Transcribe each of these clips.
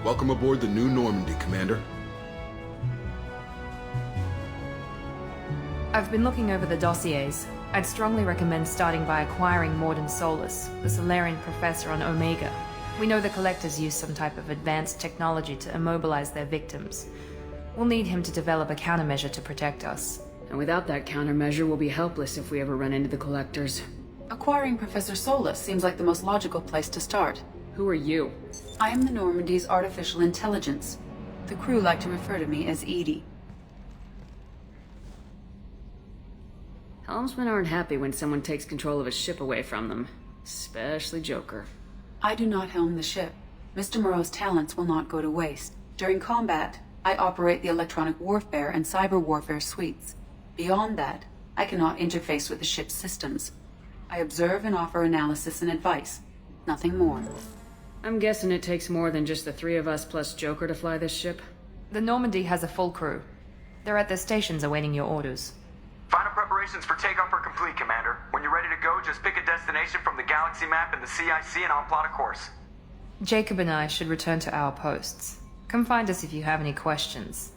Welcome aboard the new Normandy, Commander. I've been looking over the dossiers. I'd strongly recommend starting by acquiring Morden Solus, the Solarian professor on Omega. We know the Collectors use some type of advanced technology to immobilize their victims. We'll need him to develop a countermeasure to protect us. And without that countermeasure, we'll be helpless if we ever run into the Collectors. Acquiring Professor Solus seems like the most logical place to start. Who are you? I am the Normandy's artificial intelligence. The crew like to refer to me as Edie. Helmsmen aren't happy when someone takes control of a ship away from them. Especially Joker. I do not helm the ship. Mr. Moreau's talents will not go to waste. During combat, I operate the electronic warfare and cyber warfare suites. Beyond that, I cannot interface with the ship's systems. I observe and offer analysis and advice. Nothing more. I'm guessing it takes more than just the three of us plus Joker to fly this ship. The Normandy has a full crew. They're at their stations awaiting your orders. Final preparations for takeoff are complete, Commander. When you're ready to go, just pick a destination from the galaxy map and the CIC and I'll plot a course. Jacob and I should return to our posts. Come find us if you have any questions.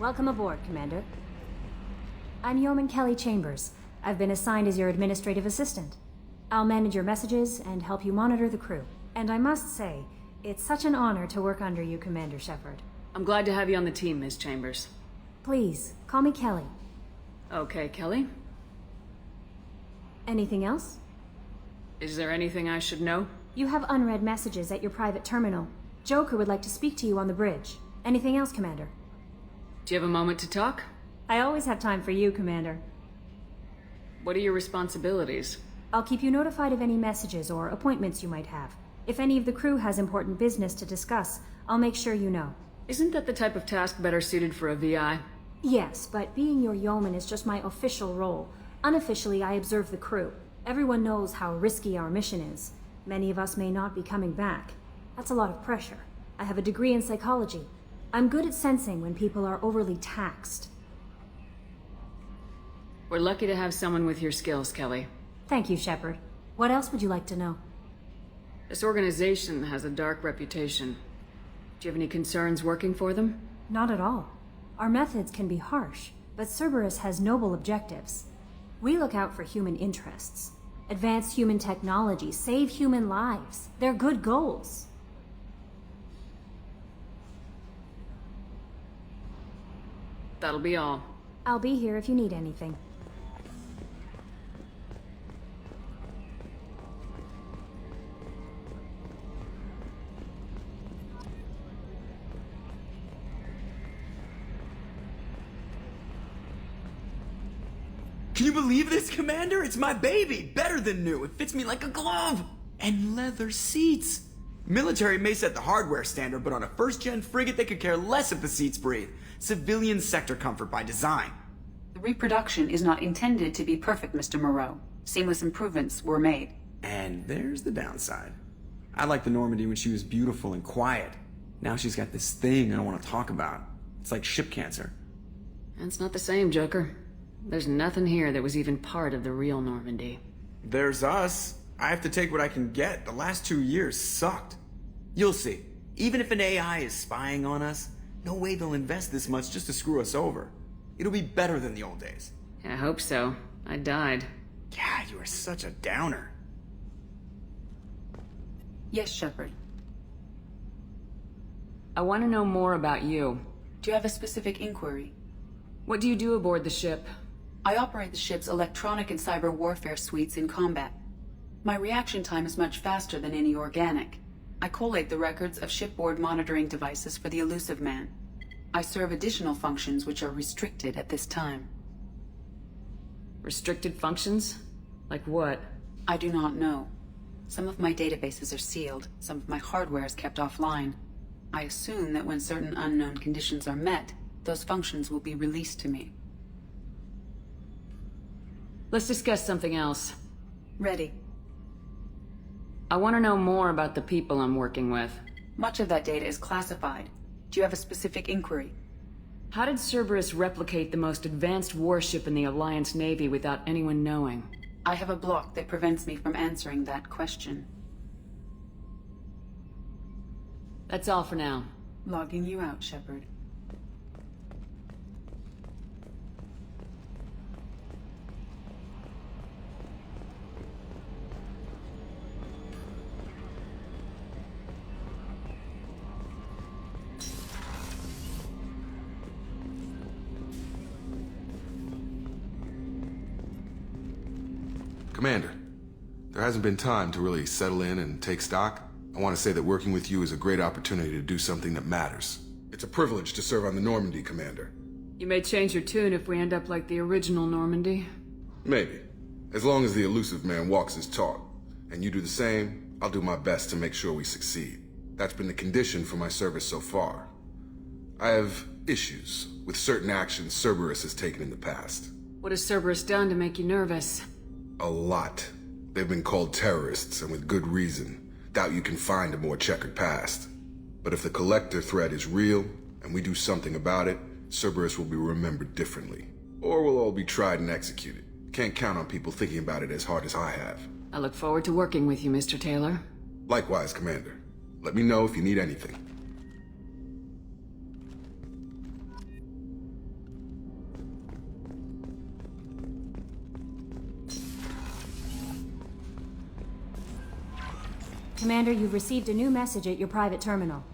Welcome aboard, Commander. I'm Yeoman Kelly Chambers. I've been assigned as your administrative assistant. I'll manage your messages and help you monitor the crew. And I must say, it's such an honor to work under you, Commander Shepard. I'm glad to have you on the team, Ms. Chambers. Please, call me Kelly. Okay, Kelly. Anything else? Is there anything I should know? You have unread messages at your private terminal. Joker would like to speak to you on the bridge. Anything else, Commander? Do you have a moment to talk? I always have time for you, Commander. What are your responsibilities? I'll keep you notified of any messages or appointments you might have. If any of the crew has important business to discuss, I'll make sure you know. Isn't that the type of task better suited for a VI? Yes, but being your yeoman is just my official role. Unofficially, I observe the crew. Everyone knows how risky our mission is. Many of us may not be coming back. That's a lot of pressure. I have a degree in psychology. I'm good at sensing when people are overly taxed. We're lucky to have someone with your skills, Kelly. Thank you, Shepard. What else would you like to know? This organization has a dark reputation. Do you have any concerns working for them? Not at all. Our methods can be harsh, but Cerberus has noble objectives. We look out for human interests. Advance human technology, save human lives. They're good goals. That'll be all. I'll be here if you need anything. Can you believe this, Commander? It's my baby! Better than new. It fits me like a glove! And leather seats! Military may set the hardware standard, but on a first-gen frigate, they could care less if the seats breathe. Civilian sector comfort by design. The reproduction is not intended to be perfect, Mr. Moreau. Seamless improvements were made. And there's the downside. I liked the Normandy when she was beautiful and quiet. Now she's got this thing I don't want to talk about. It's like ship cancer. That's not the same, Joker. There's nothing here that was even part of the real Normandy. There's us. I have to take what I can get. The last 2 years sucked. You'll see. Even if an AI is spying on us, no way they'll invest this much just to screw us over. It'll be better than the old days. I hope so. I died. Yeah, you are such a downer. Yes, Shepard. I want to know more about you. Do you have a specific inquiry? What do you do aboard the ship? I operate the ship's electronic and cyber warfare suites in combat. My reaction time is much faster than any organic. I collate the records of shipboard monitoring devices for the elusive man. I serve additional functions which are restricted at this time. Restricted functions? Like what? I do not know. Some of my databases are sealed, some of my hardware is kept offline. I assume that when certain unknown conditions are met, those functions will be released to me. Let's discuss something else. Ready. I want to know more about the people I'm working with. Much of that data is classified. Do you have a specific inquiry? How did Cerberus replicate the most advanced warship in the Alliance Navy without anyone knowing? I have a block that prevents me from answering that question. That's all for now. Logging you out, Shepard. Commander, there hasn't been time to really settle in and take stock. I want to say that working with you is a great opportunity to do something that matters. It's a privilege to serve on the Normandy, Commander. You may change your tune if we end up like the original Normandy. Maybe. As long as the elusive man walks his talk, and you do the same, I'll do my best to make sure we succeed. That's been the condition for my service so far. I have issues with certain actions Cerberus has taken in the past. What has Cerberus done to make you nervous? A lot. They've been called terrorists, and with good reason. Doubt you can find a more checkered past. But if the Collector threat is real, and we do something about it, Cerberus will be remembered differently. Or we'll all be tried and executed. Can't count on people thinking about it as hard as I have. I look forward to working with you, Mr. Taylor. Likewise, Commander. Let me know if you need anything. Commander, you've received a new message at your private terminal.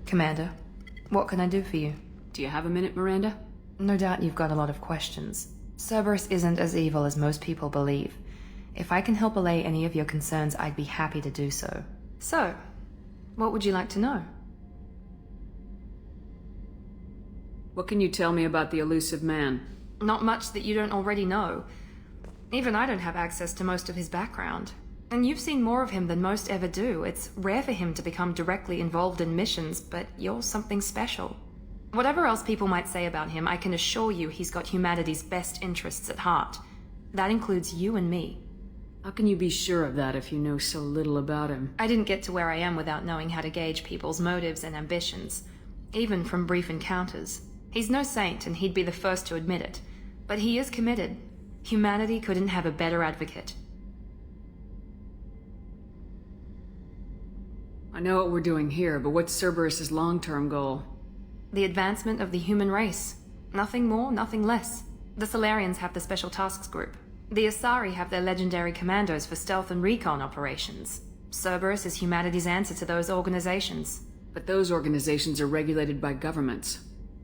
Commander, what can I do for you? Do you have a minute, Miranda? No doubt you've got a lot of questions. Cerberus isn't as evil as most people believe. If I can help allay any of your concerns, I'd be happy to do so. So, what would you like to know? What can you tell me about the elusive man? Not much that you don't already know. Even I don't have access to most of his background. And you've seen more of him than most ever do. It's rare for him to become directly involved in missions, but you're something special. Whatever else people might say about him, I can assure you he's got humanity's best interests at heart. That includes you and me. How can you be sure of that if you know so little about him? I didn't get to where I am without knowing how to gauge people's motives and ambitions, even from brief encounters. He's no saint, and he'd be the first to admit it. But he is committed. Humanity couldn't have a better advocate. I know what we're doing here, but what's Cerberus's long-term goal? The advancement of the human race. Nothing more, nothing less. The Solarians have the Special Tasks Group. The Asari have their legendary commandos for stealth and recon operations. Cerberus is humanity's answer to those organizations. But those organizations are regulated by governments.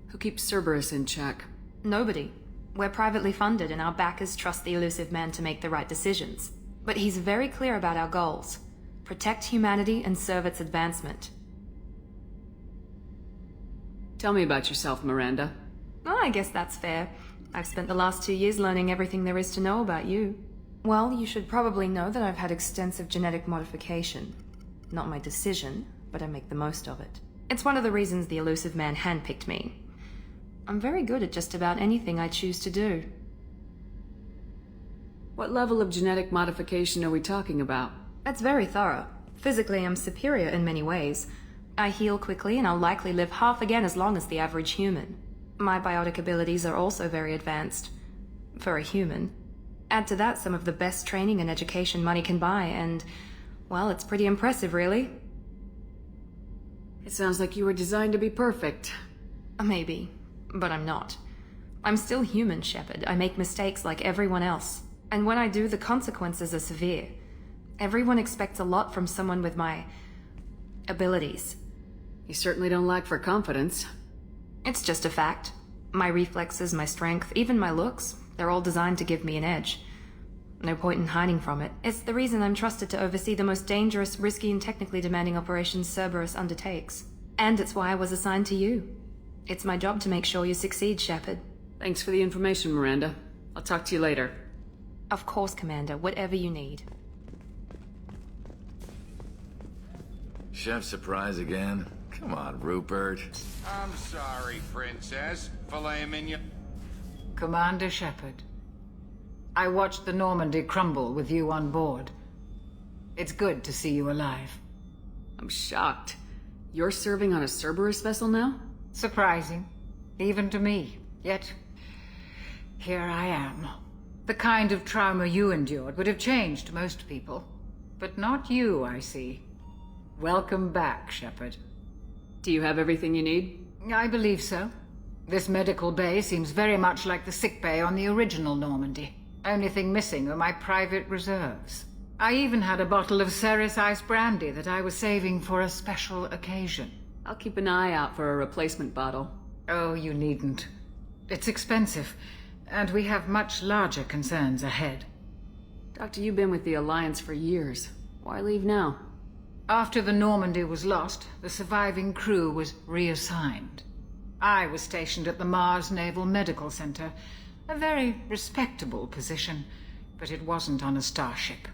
Who keeps Cerberus in check? Nobody. We're privately funded, and our backers trust the elusive man to make the right decisions. But he's very clear about our goals. Protect humanity and serve its advancement. Tell me about yourself, Miranda. Oh, I guess that's fair. I've spent the last 2 years learning everything there is to know about you. Well, you should probably know that I've had extensive genetic modification. Not my decision, but I make the most of it. It's one of the reasons the elusive man handpicked me. I'm very good at just about anything I choose to do. What level of genetic modification are we talking about? It's very thorough. Physically, I'm superior in many ways. I heal quickly, and I'll likely live half again as long as the average human. My biotic abilities are also very advanced. For a human. Add to that some of the best training and education money can buy, and, well, it's pretty impressive, really. It sounds like you were designed to be perfect. Maybe, but I'm not. I'm still human, Shepard. I make mistakes like everyone else. And when I do, the consequences are severe. Everyone expects a lot from someone with my abilities. You certainly don't lack for confidence. It's just a fact. My reflexes, my strength, even my looks, they're all designed to give me an edge. No point in hiding from it. It's the reason I'm trusted to oversee the most dangerous, risky, and technically demanding operations Cerberus undertakes. And it's why I was assigned to you. It's my job to make sure you succeed, Shepard. Thanks for the information, Miranda. I'll talk to you later. Of course, Commander. Whatever you need. Chef surprise again? Come on, Rupert. I'm sorry, Princess. Filet mignon. Commander Shepard, I watched the Normandy crumble with you on board. It's good to see you alive. I'm shocked. You're serving on a Cerberus vessel now? Surprising, even to me. Yet, here I am. The kind of trauma you endured would have changed most people. But not you, I see. Welcome back, Shepard. Do you have everything you need? I believe so. This medical bay seems very much like the sick bay on the original Normandy. Only thing missing are my private reserves. I even had a bottle of Ceres Ice brandy that I was saving for a special occasion. I'll keep an eye out for a replacement bottle. Oh, you needn't. It's expensive, and we have much larger concerns ahead. Doctor, you've been with the Alliance for years. Why leave now? After the Normandy was lost, the surviving crew was reassigned. I was stationed at the Mars Naval Medical Center, a very respectable position, but it wasn't on a starship.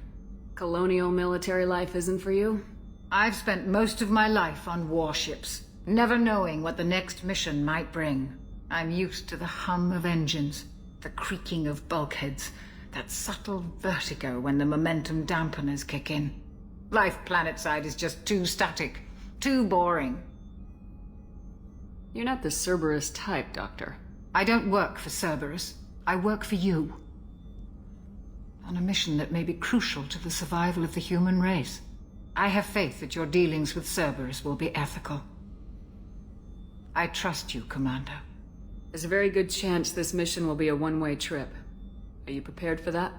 Colonial military life isn't for you? I've spent most of my life on warships, never knowing what the next mission might bring. I'm used to the hum of engines, the creaking of bulkheads, that subtle vertigo when the momentum dampeners kick in. Life planetside is just too static, too boring. You're not the Cerberus type, Doctor. I don't work for Cerberus. I work for you. On a mission that may be crucial to the survival of the human race. I have faith that your dealings with Cerberus will be ethical. I trust you, Commander. There's a very good chance this mission will be a one-way trip. Are you prepared for that?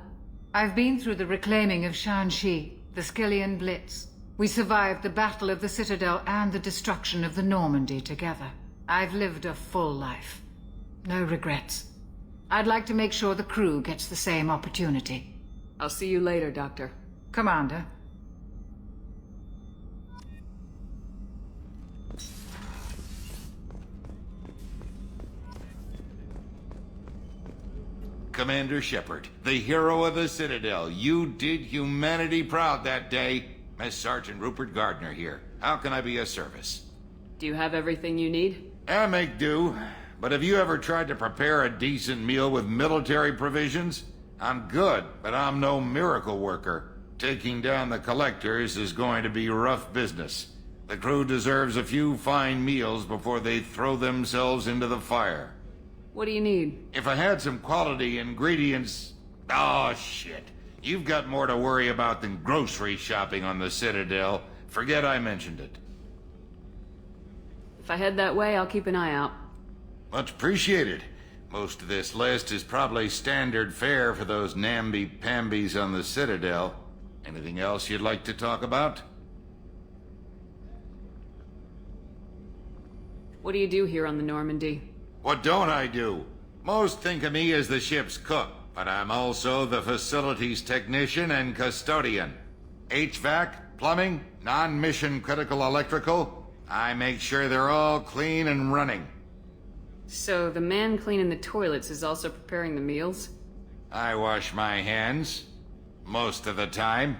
I've been through the reclaiming of Shanxi, the Skillian Blitz. We survived the Battle of the Citadel and the destruction of the Normandy together. I've lived a full life. No regrets. I'd like to make sure the crew gets the same opportunity. I'll see you later, Doctor. Commander. Commander Shepard, the hero of the Citadel. You did humanity proud that day. Mess Sergeant Rupert Gardner here. How can I be of service? Do you have everything you need? I make do. But have you ever tried to prepare a decent meal with military provisions? I'm good, but I'm no miracle worker. Taking down the collectors is going to be rough business. The crew deserves a few fine meals before they throw themselves into the fire. What do you need? If I had some quality ingredients... Oh, shit. You've got more to worry about than grocery shopping on the Citadel. Forget I mentioned it. If I head that way, I'll keep an eye out. Much appreciated. Most of this list is probably standard fare for those namby-pambies on the Citadel. Anything else you'd like to talk about? What do you do here on the Normandy? What don't I do? Most think of me as the ship's cook, but I'm also the facilities technician and custodian. HVAC, plumbing, non-mission critical electrical. I make sure they're all clean and running. So the man cleaning the toilets is also preparing the meals? I wash my hands. Most of the time.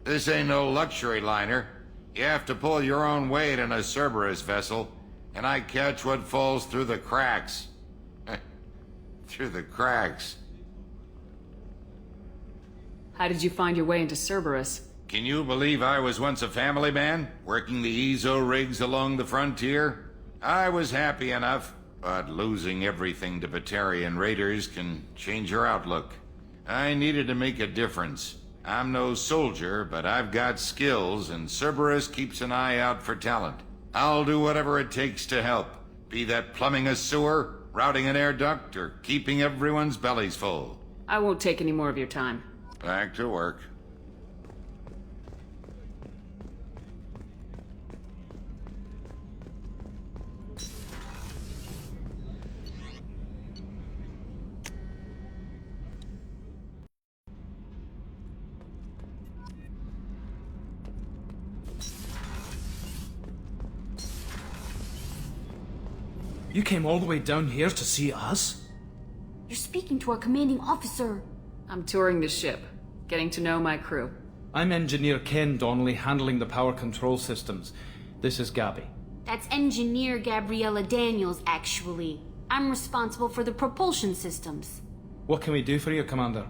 This ain't no luxury liner. You have to pull your own weight in a Cerberus vessel, and I catch what falls through the cracks. Through the cracks. How did you find your way into Cerberus? Can you believe I was once a family man, working the EZO rigs along the frontier? I was happy enough, but losing everything to Batarian raiders can change your outlook. I needed to make a difference. I'm no soldier, but I've got skills, and Cerberus keeps an eye out for talent. I'll do whatever it takes to help, be that plumbing a sewer, routing an air duct, or keeping everyone's bellies full. I won't take any more of your time. Back to work. You came all the way down here to see us? You're speaking to our commanding officer. I'm touring the ship, getting to know my crew. I'm Engineer Ken Donnelly, handling the power control systems. This is Gabby. That's Engineer Gabriella Daniels, actually. I'm responsible for the propulsion systems. What can we do for you, Commander?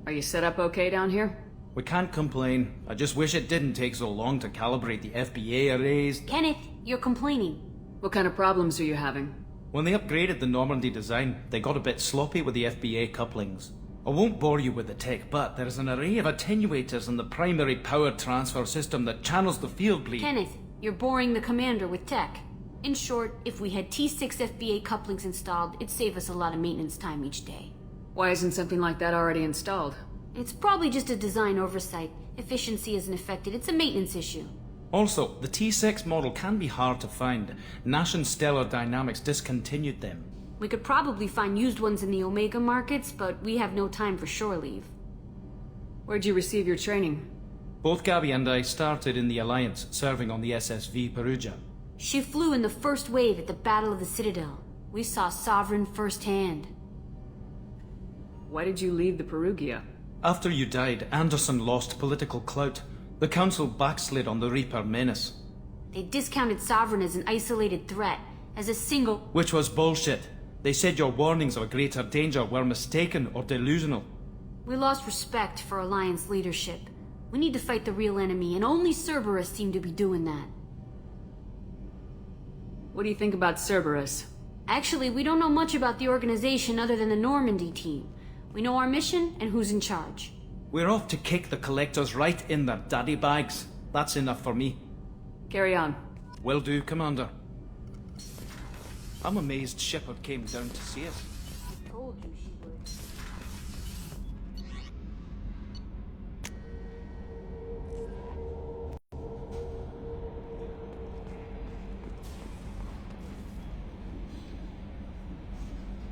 Are you set up okay down here? We can't complain. I just wish it didn't take so long to calibrate the FBA arrays. Kenneth, you're complaining. What kind of problems are you having? When they upgraded the Normandy design, they got a bit sloppy with the FBA couplings. I won't bore you with the tech, but there is an array of attenuators in the primary power transfer system that channels the field bleed. Kenneth, you're boring the commander with tech. In short, if we had T6 FBA couplings installed, it'd save us a lot of maintenance time each day. Why isn't something like that already installed? It's probably just a design oversight. Efficiency isn't affected, it's a maintenance issue. Also, the T6 model can be hard to find. Nash and Stellar Dynamics discontinued them. We could probably find used ones in the Omega markets, but we have no time for shore leave. Where'd you receive your training? Both Gabby and I started in the Alliance, serving on the SSV Perugia. She flew in the first wave at the Battle of the Citadel. We saw Sovereign firsthand. Why did you leave the Perugia? After you died, Anderson lost political clout. The Council backslid on the Reaper menace. They discounted Sovereign as an isolated threat, as a single... Which was bullshit. They said your warnings of a greater danger were mistaken or delusional. We lost respect for Alliance leadership. We need to fight the real enemy, and only Cerberus seemed to be doing that. What do you think about Cerberus? Actually, we don't know much about the organization other than the Normandy team. We know our mission and who's in charge. We're off to kick the collectors right in their daddy bags. That's enough for me. Carry on. Will do, Commander. I'm amazed Shepard came down to see us.